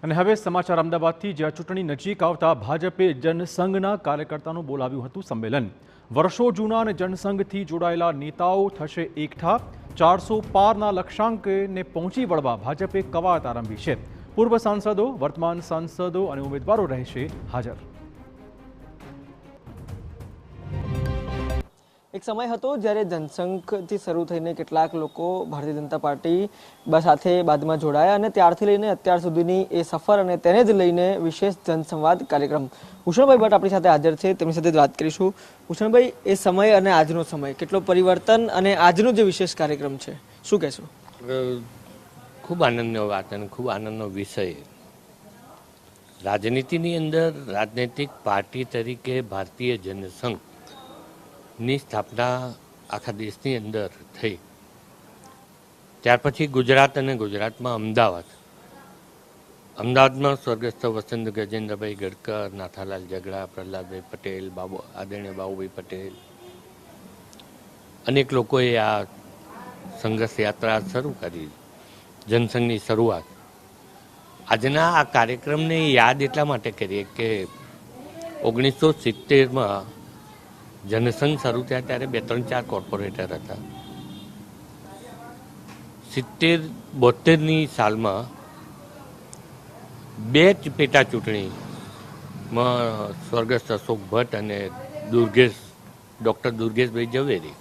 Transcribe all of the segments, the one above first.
અને હવે સમાચાર અમદાવાદથી, જ્યાં ચૂંટણી નજીક આવતા ભાજપે જનસંઘના કાર્યકર્તાનું બોલાવ્યું હતું સંમેલન। વર્ષો જૂના અને જનસંઘથી જોડાયેલા નેતાઓ થશે એકઠા। 400 પારના લક્ષ્યાંકને પહોંચી વળવા ભાજપે કવાયત આરંભી છે। પૂર્વ સાંસદો, વર્તમાન સાંસદો અને ઉમેદવારો રહેશે હાજર। એક સમય હતો જ્યારે જનસંઘથી શરૂ થઈને કેટલાક લોકો ભારતીય જનતા પાર્ટી સાથે બાદમાં જોડાયા અને ત્યારથી લઈને અત્યાર સુધીની એ સફર અને તેને જ લઈને વિશેષ જનસંવાદ કાર્યક્રમ ભૂષણભાઈ ભટ્ટ આપણી સાથે હાજર છે, તેમની સાથે વાત કરીશું। ભૂષણભાઈ, એ સમય અને આજનો સમય કેટલો પરિવર્તન અને આજનો જે વિશેષ કાર્યક્રમ છે, શું કહેશો? ખૂબ આનંદની વાત અને ખૂબ આનંદનો વિષય। રાજનીતિની અંદર રાજનૈતિક પાર્ટી તરીકે ભારતીય જનસંઘ ની સ્થાપના આખા દેશની અંદર થઈ। ત્યાર પછી ગુજરાત અને ગુજરાતમાં અમદાવાદમાં સ્વર્ગસ્થ વસંત ગજેન્દ્રભાઈ ગડકર, નાથાલાલ ઝગડા, પ્રહલાદભાઈ પટેલ, આદરણીય બાબુભાઈ પટેલ, અનેક લોકોએ આ સંઘર્ષ યાત્રા શરૂ કરી, જનસંઘની શરૂઆત। આજના આ કાર્યક્રમને યાદ એટલા માટે કરીએ કે 1970માં જનસંઘ શરૂ થયા ત્યારે 2-3-4 કોર્પોરેટર હતા। 70-72ની સાલમાં 2 પેટા ચૂંટણીમાં સ્વર્ગસ્થ અશોક ભટ્ટ અને ડૉક્ટર દુર્ગેશભાઈ ઝવેરી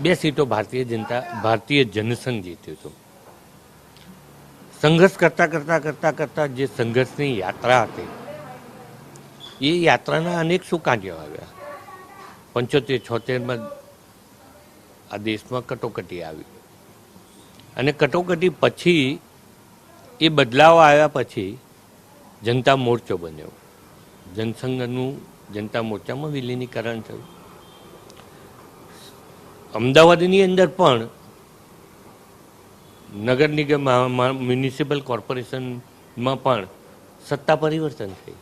2 સીટો ભારતીય જનસંઘ જીત્યું હતું। સંઘર્ષ કરતા જે સંઘર્ષની યાત્રા હતી, એ યાત્રાના અનેક સુકાંઠીઓ આવ્યા। 75-76માં આ દેશમાં કટોકટી આવી અને કટોકટી પછી એ બદલાવ આવ્યા પછી જનતા મોરચો બન્યો। જનસંઘનું જનતા મોરચામાં વિલીનીકરણ થયું। અમદાવાદની અંદર પણ નગર નિગમ મ્યુનિસિપલ કોર્પોરેશનમાં પણ સત્તા પરિવર્તન થઈ।